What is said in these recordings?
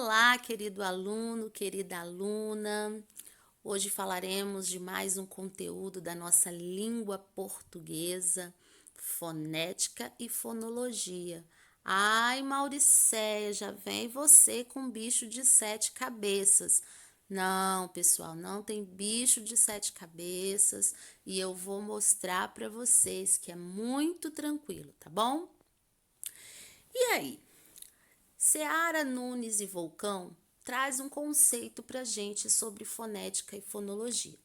Olá, querido aluno, querida aluna. Hoje falaremos de mais um conteúdo da nossa língua portuguesa, fonética e fonologia. Ai, Mauricéia, já vem você com bicho de 7 cabeças. Não, pessoal, não tem bicho de 7 cabeças e eu vou mostrar para vocês que é muito tranquilo, tá bom? E aí? Seara Nunes e Volcão traz um conceito para a gente sobre fonética e fonologia.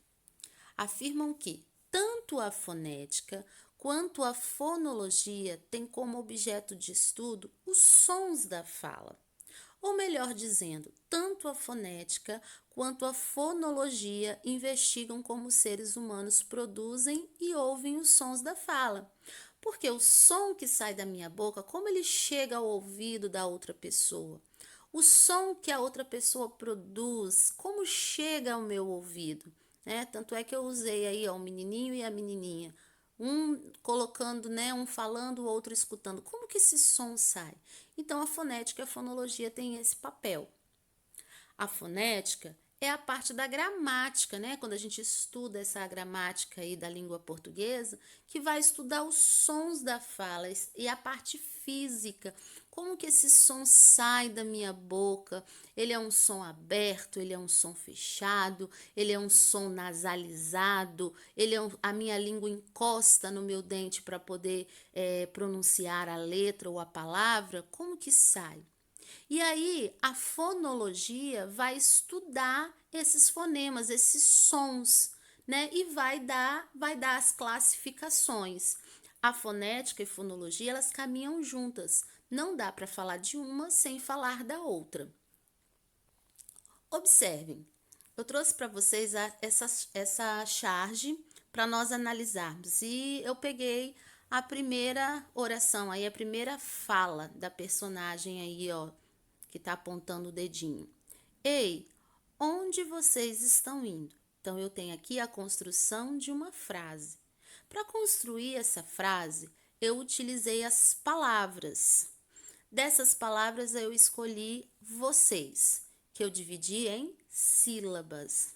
Afirmam que tanto a fonética quanto a fonologia têm como objeto de estudo os sons da fala. Ou melhor dizendo, tanto a fonética quanto a fonologia investigam como os seres humanos produzem e ouvem os sons da fala. Porque o som que sai da minha boca, como ele chega ao ouvido da outra pessoa? O som que a outra pessoa produz, como chega ao meu ouvido? Tanto é que eu usei aí o menininho e a menininha. Um colocando, um falando, o outro escutando. Como que esse som sai? Então, a fonética e a fonologia têm esse papel. A fonética é a parte da gramática, Quando a gente estuda essa gramática aí da língua portuguesa, que vai estudar os sons da fala e a parte física, como que esse som sai da minha boca. Ele é um som aberto, ele é um som fechado, ele é um som nasalizado, a minha língua encosta no meu dente para poder pronunciar a letra ou a palavra. Como que sai? E aí, a fonologia vai estudar esses fonemas, esses sons, E vai dar as classificações. A fonética e fonologia, elas caminham juntas. Não dá para falar de uma sem falar da outra. Observem, eu trouxe para vocês essa charge para nós analisarmos. E eu peguei a primeira oração aí, a primeira fala da personagem aí, que está apontando o dedinho. Ei, onde vocês estão indo? Então, eu tenho aqui a construção de uma frase. Para construir essa frase, eu utilizei as palavras. Dessas palavras, eu escolhi vocês, que eu dividi em sílabas.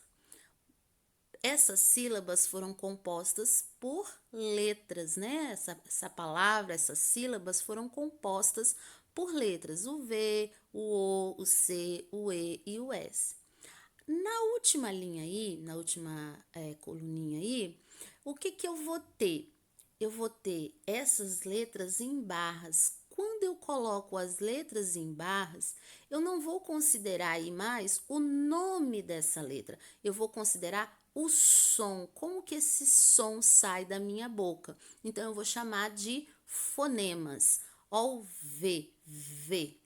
Essas sílabas foram compostas por letras, Essa palavra, essas sílabas foram compostas por letras, o V, o O, o C, o E e o S. Na última linha aí, na última coluninha aí, o que eu vou ter? Eu vou ter essas letras em barras. Quando eu coloco as letras em barras, eu não vou considerar aí mais o nome dessa letra. Eu vou considerar o som, como que esse som sai da minha boca. Então, eu vou chamar de fonemas. Ó, o V, V,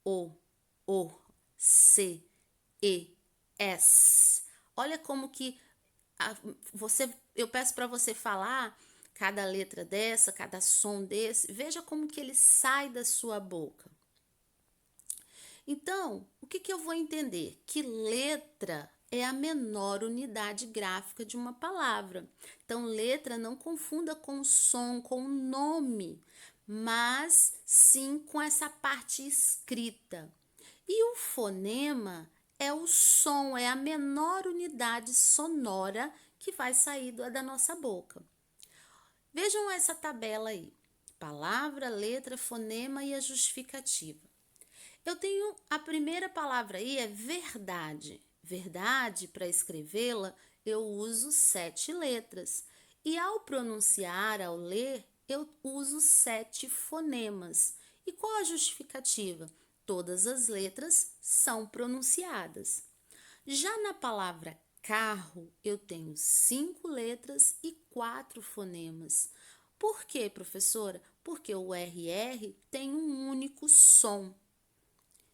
O, C, E, S. Olha como que eu peço para você falar cada letra dessa, cada som desse. Veja como que ele sai da sua boca. Então, o que eu vou entender? Que letra é a menor unidade gráfica de uma palavra. Então, letra não confunda com som, com nome, mas sim com essa parte escrita. E o fonema é o som, é a menor unidade sonora que vai sair da nossa boca. Vejam essa tabela aí: palavra, letra, fonema e a justificativa. Eu tenho a primeira palavra aí, é verdade. Verdade, para escrevê-la, eu uso 7 letras. E ao pronunciar, ao ler, eu uso 7 fonemas. E qual a justificativa? Todas as letras são pronunciadas. Já na palavra carro, eu tenho 5 letras e 4 fonemas. Por quê, professora? Porque o RR tem um único som,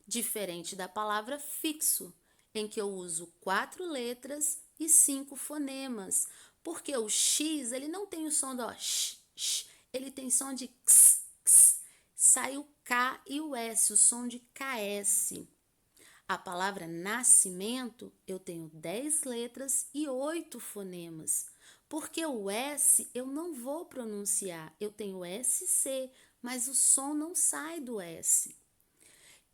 diferente da palavra fixo, em que eu uso 4 letras e 5 fonemas, porque o X ele não tem o som do sh, ele tem som de x, sai o K e o S, o som de KS. A palavra nascimento, eu tenho 10 letras e 8 fonemas, porque o S eu não vou pronunciar, eu tenho SC, mas o som não sai do S.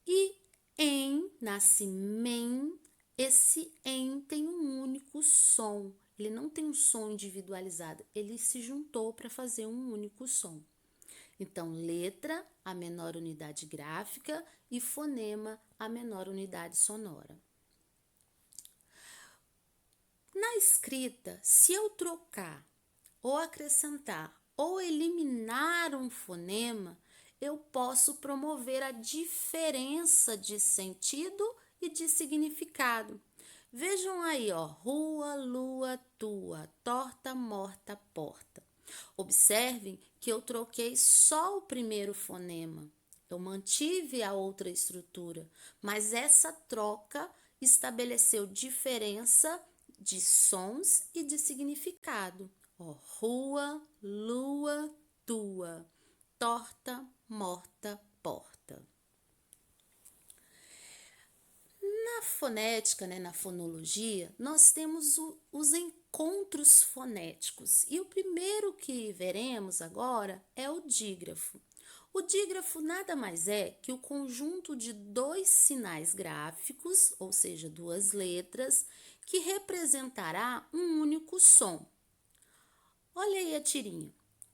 E em nasce men, esse en tem um único som. Ele não tem um som individualizado, ele se juntou para fazer um único som. Então, letra, a menor unidade gráfica, e fonema, a menor unidade sonora. Na escrita, se eu trocar, ou acrescentar, ou eliminar um fonema, eu posso promover a diferença de sentido e de significado. Vejam aí, ó, rua, lua, tua, torta, morta, porta. Observem que eu troquei só o primeiro fonema. Eu mantive a outra estrutura, mas essa troca estabeleceu diferença de sons e de significado. Ó, rua, lua, tua, torta, morta, porta. Na fonética, né, na fonologia, nós temos os encontros fonéticos. E o primeiro que veremos agora é o dígrafo. O dígrafo nada mais é que o conjunto de dois sinais gráficos, ou seja, duas letras, que representará um único som. Olha aí a tirinha.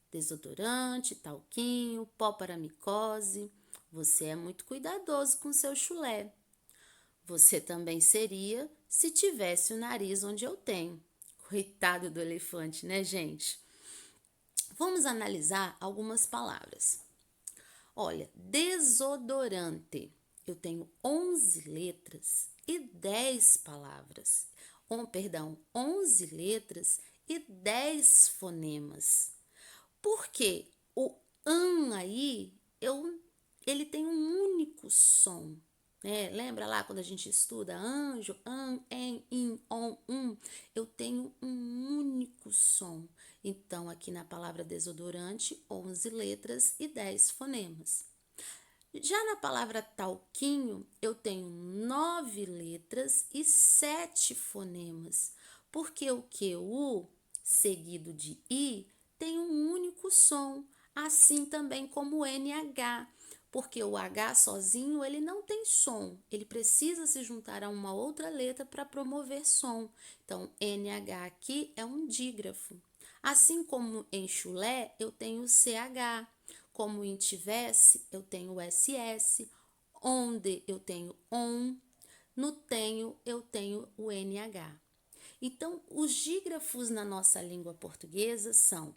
Desodorante, talquinho, pó para micose. Você é muito cuidadoso com seu chulé. Você também seria se tivesse o nariz onde eu tenho. Coitado do elefante, né, gente? Vamos analisar algumas palavras. Olha, desodorante. Eu tenho 11 letras e 10 palavras. 11 letras e 10 fonemas. Porque o aí, ele tem um único som. Lembra lá quando a gente estuda anjo, an, en, in, on, eu tenho um único som. Então, aqui na palavra desodorante, 11 letras e 10 fonemas. Já na palavra talquinho, eu tenho 9 letras e 7 fonemas, porque o Q, seguido de I, tem um único som, assim também como o NH, porque o H sozinho ele não tem som, ele precisa se juntar a uma outra letra para promover som. Então, NH aqui é um dígrafo. Assim como em chulé, eu tenho CH. Como em tivesse, eu tenho SS. Onde eu tenho ON. No tenho, eu tenho o NH. Então, os dígrafos na nossa língua portuguesa são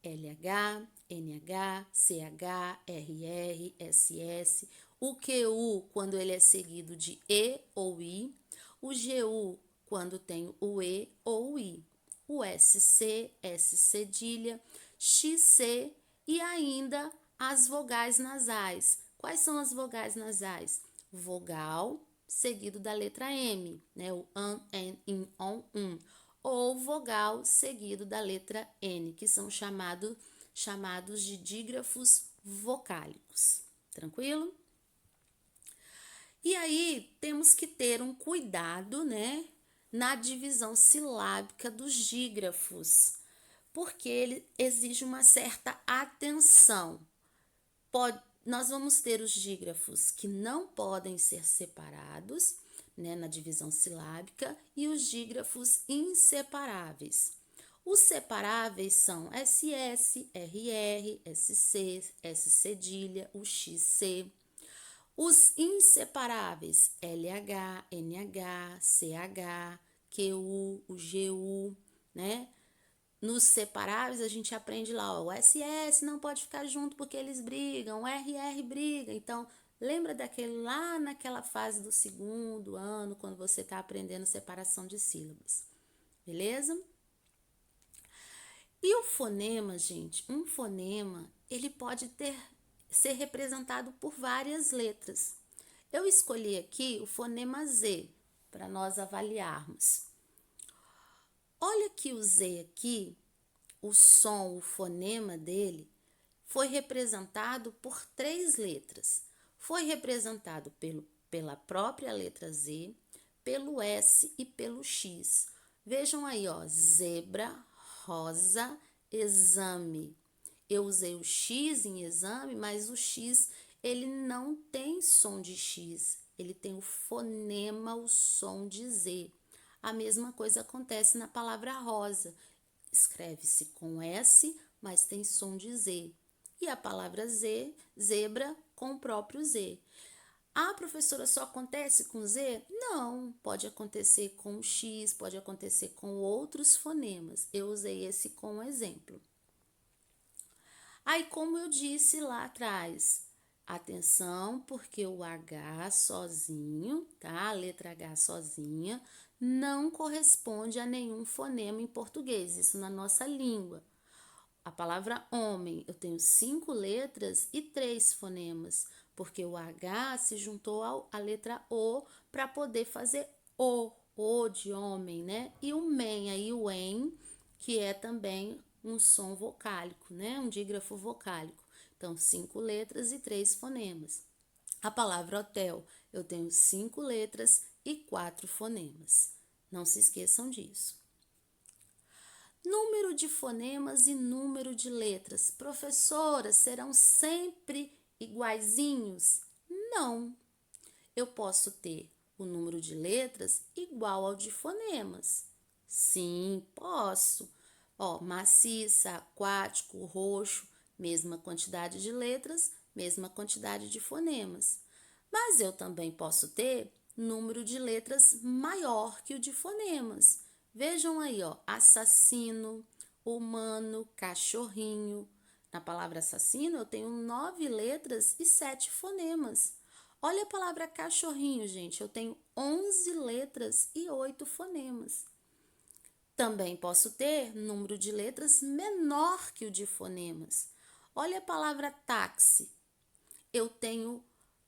LH, NH, CH, RR, SS, o QU quando ele é seguido de E ou I, o GU quando tem o E ou o I, o SC, S cedilha, XC e ainda as vogais nasais. Quais são as vogais nasais? Vogal seguido da letra M, né? O an, en, in, on, ou vogal seguido da letra N, que são chamados de dígrafos vocálicos. Tranquilo? E aí temos que ter um cuidado, né, na divisão silábica dos dígrafos, porque ele exige uma certa atenção. Nós vamos ter os dígrafos que não podem ser separados, né, na divisão silábica, e os dígrafos inseparáveis. Os separáveis são SS, RR, SC, S cedilha, o XC. Os inseparáveis, LH, NH, CH, QU, o GU, né? Nos separáveis, a gente aprende lá, ó, o SS não pode ficar junto porque eles brigam, o RR briga. Então, lembra daquele lá naquela fase do segundo ano, quando você está aprendendo separação de sílabas. Beleza? E o fonema, gente, um fonema, ele pode ser representado por várias letras. Eu escolhi aqui o fonema Z, para nós avaliarmos. Olha que o Z aqui, o som, o fonema dele, foi representado por 3 letras. Foi representado pela própria letra Z, pelo S e pelo X. Vejam aí, ó, zebra, rosa, exame. Eu usei o X em exame, mas o X ele não tem som de X. ele tem o fonema, o som de Z. A mesma coisa acontece na palavra rosa. Escreve-se com S, mas tem som de Z. E a palavra zebra, com o próprio Z. Ah, professora, só acontece com Z? Não, pode acontecer com X, pode acontecer com outros fonemas. Eu usei esse como exemplo. Aí, como eu disse lá atrás, atenção, porque o H sozinho, tá? A letra H sozinha não corresponde a nenhum fonema em português, isso na nossa língua. A palavra homem, eu tenho 5 letras e 3 fonemas, porque o H se juntou à letra O para poder fazer O de homem, né? E o men, aí o en, que é também um som vocálico, né? Um dígrafo vocálico. Então, 5 letras e 3 fonemas. A palavra hotel, eu tenho 5 letras e 4 fonemas. Não se esqueçam disso. Número de fonemas e número de letras. Professora, serão sempre iguaizinhos? Não. Eu posso ter o número de letras igual ao de fonemas. Sim, posso. Ó, maciça, aquático, roxo, mesma quantidade de letras, mesma quantidade de fonemas. Mas eu também posso ter número de letras maior que o de fonemas. Vejam aí, ó, assassino, humano, cachorrinho. Na palavra assassino eu tenho 9 letras e 7 fonemas. Olha a palavra cachorrinho, gente, eu tenho 11 letras e 8 fonemas. Também posso ter número de letras menor que o de fonemas. Olha a palavra táxi. Eu tenho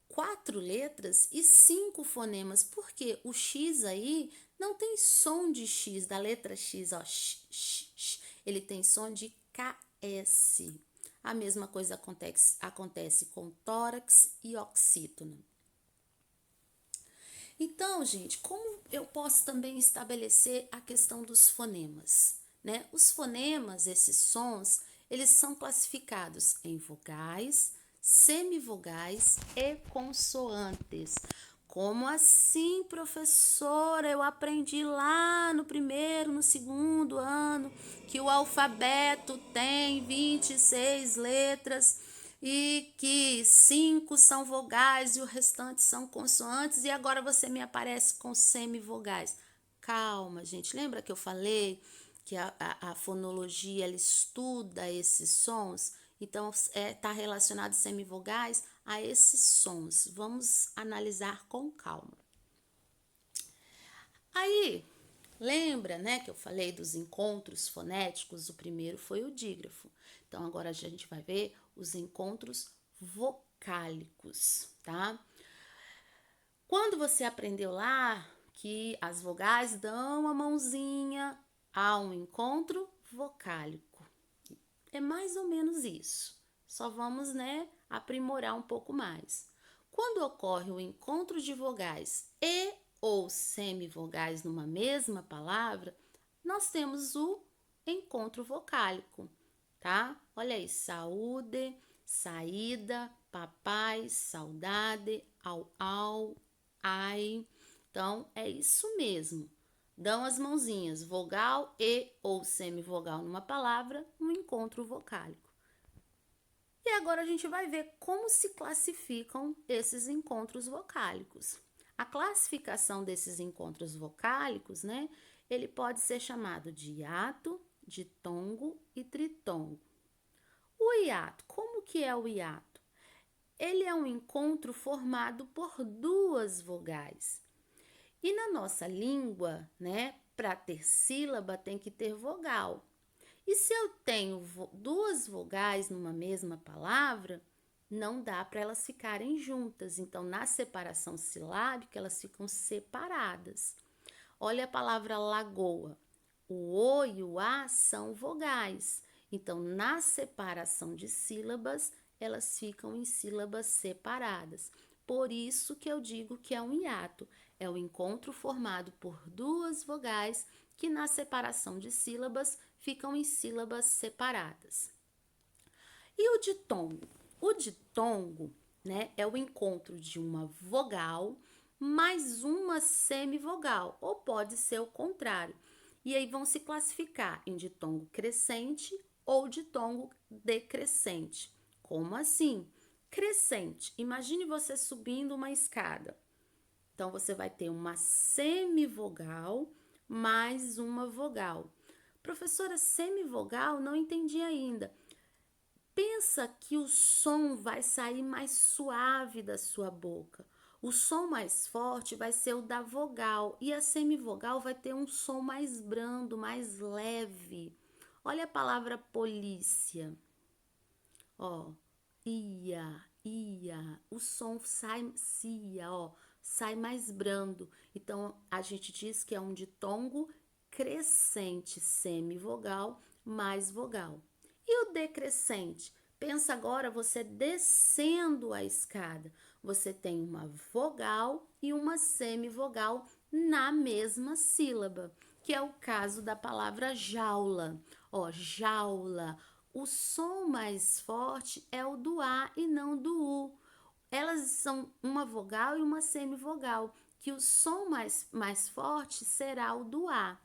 4 letras e 5 fonemas, porque o X aí não tem som de X, da letra X, ó, ele tem som de KS. A mesma coisa acontece com tórax e oxítono. Então, gente, como eu posso também estabelecer a questão dos fonemas, né? Os fonemas, esses sons, eles são classificados em vogais, semivogais e consoantes. Como assim, professora? Eu aprendi lá no primeiro, no segundo ano, que o alfabeto tem 26 letras e que 5 são vogais e o restante são consoantes, e agora você me aparece com semivogais. Calma, gente. Lembra que eu falei que a fonologia ela estuda esses sons? Então, está relacionado semivogais a esses sons. Vamos analisar com calma. Aí, lembra, né, que eu falei dos encontros fonéticos? O primeiro foi o dígrafo. Então, agora a gente vai ver os encontros vocálicos, tá? Quando você aprendeu lá que as vogais dão a mãozinha a um encontro vocálico. É mais ou menos isso. Só vamos, né, aprimorar um pouco mais. Quando ocorre o encontro de vogais e ou semivogais numa mesma palavra, nós temos o encontro vocálico, tá? Olha aí, saúde, saída, papai, saudade, au, ai. Então, é isso mesmo. Dão as mãozinhas, vogal e ou semivogal numa palavra, um encontro vocálico. E agora a gente vai ver como se classificam esses encontros vocálicos. A classificação desses encontros vocálicos, né? Ele pode ser chamado de hiato, ditongo e tritongo. O hiato, como que é o hiato? Ele é um encontro formado por 2 vogais. E na nossa língua, né, para ter sílaba tem que ter vogal. E se eu tenho 2 vogais numa mesma palavra, não dá para elas ficarem juntas. Então, na separação silábica, elas ficam separadas. Olha a palavra lagoa. O O e o A são vogais. Então, na separação de sílabas, elas ficam em sílabas separadas. Por isso que eu digo que é um hiato. É o encontro formado por 2 vogais que na separação de sílabas ficam em sílabas separadas. E o ditongo? O ditongo, né, é o encontro de uma vogal mais uma semivogal, ou pode ser o contrário. E aí vão se classificar em ditongo crescente ou ditongo decrescente. Como assim? Crescente. Imagine você subindo uma escada. Então, você vai ter uma semivogal mais uma vogal. Professora, semivogal? Não entendi ainda. Pensa que o som vai sair mais suave da sua boca. O som mais forte vai ser o da vogal e a semivogal vai ter um som mais brando, mais leve. Olha a palavra polícia. Ó, ia. O som sai, ó, sai mais brando. Então, a gente diz que é um ditongo crescente, semivogal mais vogal. E o decrescente? Pensa agora você descendo a escada. Você tem uma vogal e uma semivogal na mesma sílaba, que é o caso da palavra jaula. Ó, jaula. O som mais forte é o do A e não do U. Elas são uma vogal e uma semivogal, que o som mais forte será o do A,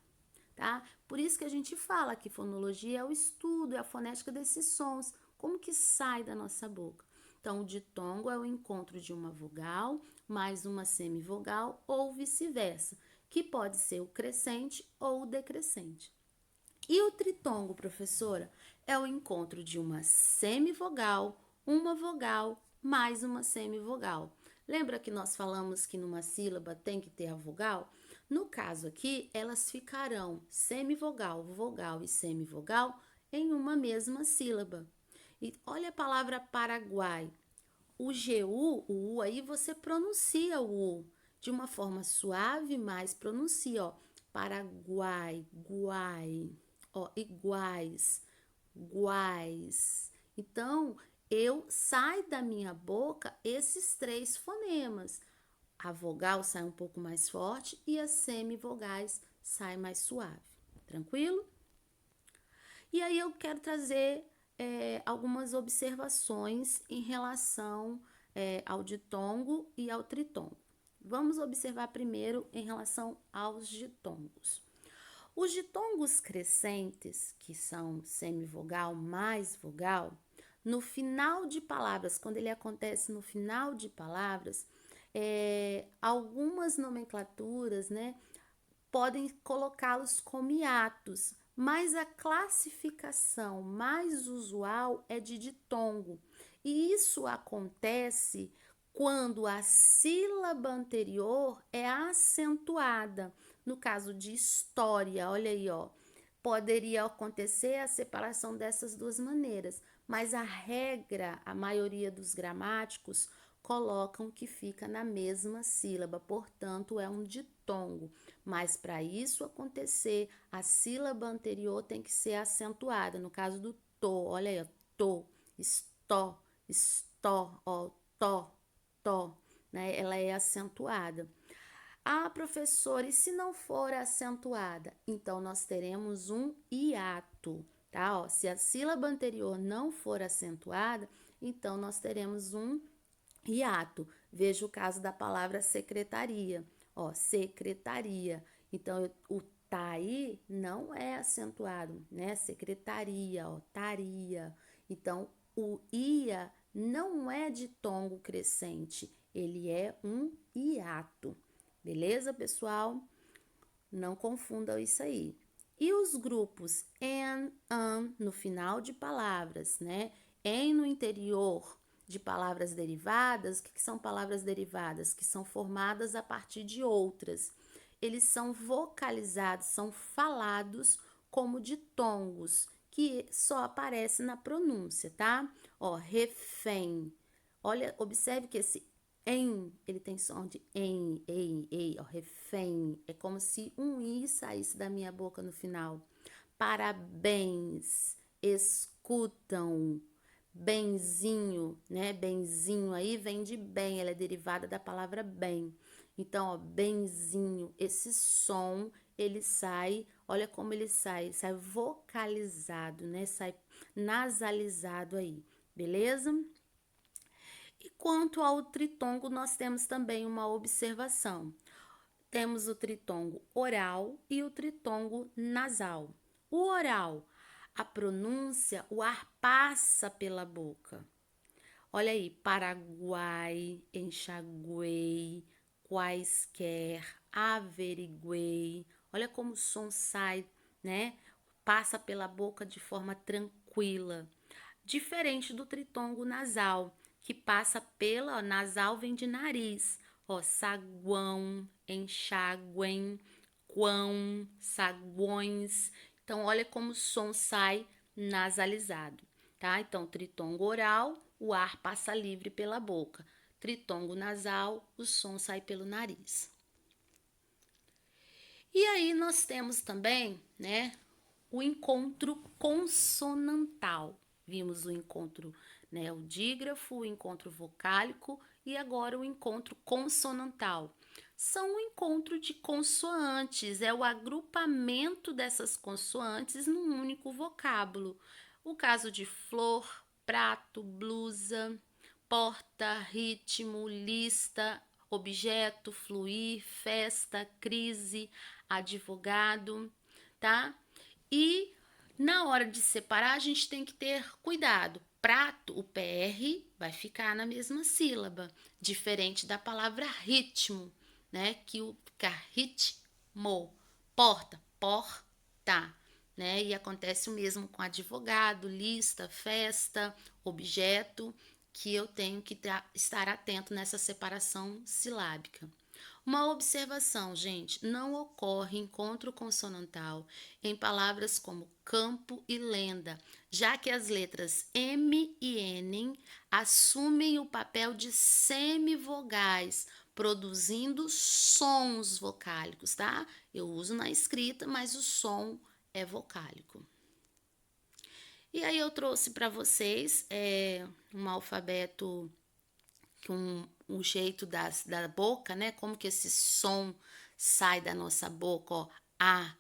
tá? Por isso que a gente fala que fonologia é o estudo, é a fonética desses sons, como que sai da nossa boca. Então, o ditongo é o encontro de uma vogal mais uma semivogal ou vice-versa, que pode ser o crescente ou o decrescente. E o tritongo, professora, é o encontro de uma semivogal, uma vogal mais uma semivogal. Lembra que nós falamos que numa sílaba tem que ter a vogal? No caso aqui, elas ficarão semivogal, vogal e semivogal em uma mesma sílaba. E olha a palavra Paraguai. O GU, o U aí você pronuncia o U de uma forma suave, mas pronuncia, ó, Paraguai, guai, ó, iguais, guais. Então, eu sai da minha boca esses três fonemas. A vogal sai um pouco mais forte e as semivogais sai mais suave. Tranquilo? E aí eu quero trazer algumas observações em relação ao ditongo e ao tritongo. Vamos observar primeiro em relação aos ditongos. Os ditongos crescentes, que são semivogal mais vogal, no final de palavras, quando ele acontece no final de palavras, algumas nomenclaturas, né, podem colocá-los como hiatos, mas a classificação mais usual é de ditongo. E isso acontece quando a sílaba anterior é acentuada. No caso de história, olha aí, ó, poderia acontecer a separação dessas duas maneiras, mas a regra, a maioria dos gramáticos colocam que fica na mesma sílaba, portanto, é um ditongo. Mas para isso acontecer, a sílaba anterior tem que ser acentuada. No caso do to, olha aí, ó, to, estó, estó, ó, tó, né? Ela é acentuada. Ah, professora, e se não for acentuada? Então, nós teremos um hiato, tá? Ó, se a sílaba anterior não for acentuada, então nós teremos um hiato. Veja o caso da palavra secretaria, ó, secretaria. Então, o tá aí não é acentuado, né? Secretaria, ó, taria. Então, o ia não é ditongo crescente, ele é um hiato. Beleza, pessoal? Não confundam isso aí. E os grupos an, no final de palavras, né? Em no interior de palavras derivadas. O que são palavras derivadas? Que são formadas a partir de outras. Eles são vocalizados, são falados como ditongos, que só aparece na pronúncia, tá? Ó, refém. Olha, observe que esse ele tem som de ei, ó, refém. É como se um i saísse da minha boca no final. Parabéns, escutam, benzinho, né? Benzinho aí vem de bem, ela é derivada da palavra bem. Então, ó, benzinho, esse som, ele sai, olha como ele sai vocalizado, né? Sai nasalizado aí, beleza? E quanto ao tritongo, nós temos também uma observação. Temos o tritongo oral e o tritongo nasal. O oral, a pronúncia, o ar passa pela boca. Olha aí, Paraguai, enxaguei, quaisquer, averiguei. Olha como o som sai, né? Passa pela boca de forma tranquila. Diferente do tritongo nasal, que passa pela, nasal vem de nariz. Ó, saguão, enxaguem, quão, saguões. Então, olha como o som sai nasalizado, tá? Então, tritongo oral, o ar passa livre pela boca. Tritongo nasal, o som sai pelo nariz. E aí nós temos também, né, o encontro consonantal. Vimos o encontro, né, o dígrafo, o encontro vocálico e agora o encontro consonantal. São o encontro de consoantes, é o agrupamento dessas consoantes num único vocábulo. O caso de flor, prato, blusa, porta, ritmo, lista, objeto, fluir, festa, crise, advogado, tá? E na hora de separar, a gente tem que ter cuidado. Prato, o PR vai ficar na mesma sílaba, diferente da palavra ritmo, né? Que o fica ritmo. Porta, porta, né? E acontece o mesmo com advogado, lista, festa, objeto, que eu tenho que estar atento nessa separação silábica. Uma observação, gente, não ocorre encontro consonantal em palavras como campo e lenda, já que as letras M e N assumem o papel de semivogais, produzindo sons vocálicos, tá? Eu uso na escrita, mas o som é vocálico. E aí eu trouxe para vocês um alfabeto com o jeito da boca, né? Como que esse som sai da nossa boca, ó. A,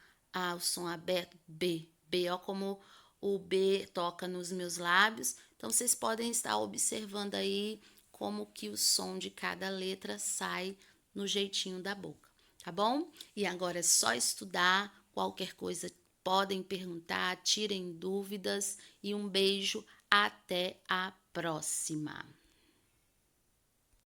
o som aberto, B, ó, como o B toca nos meus lábios. Então, vocês podem estar observando aí como que o som de cada letra sai no jeitinho da boca, tá bom? E agora é só estudar, qualquer coisa podem perguntar, tirem dúvidas e um beijo, até a próxima!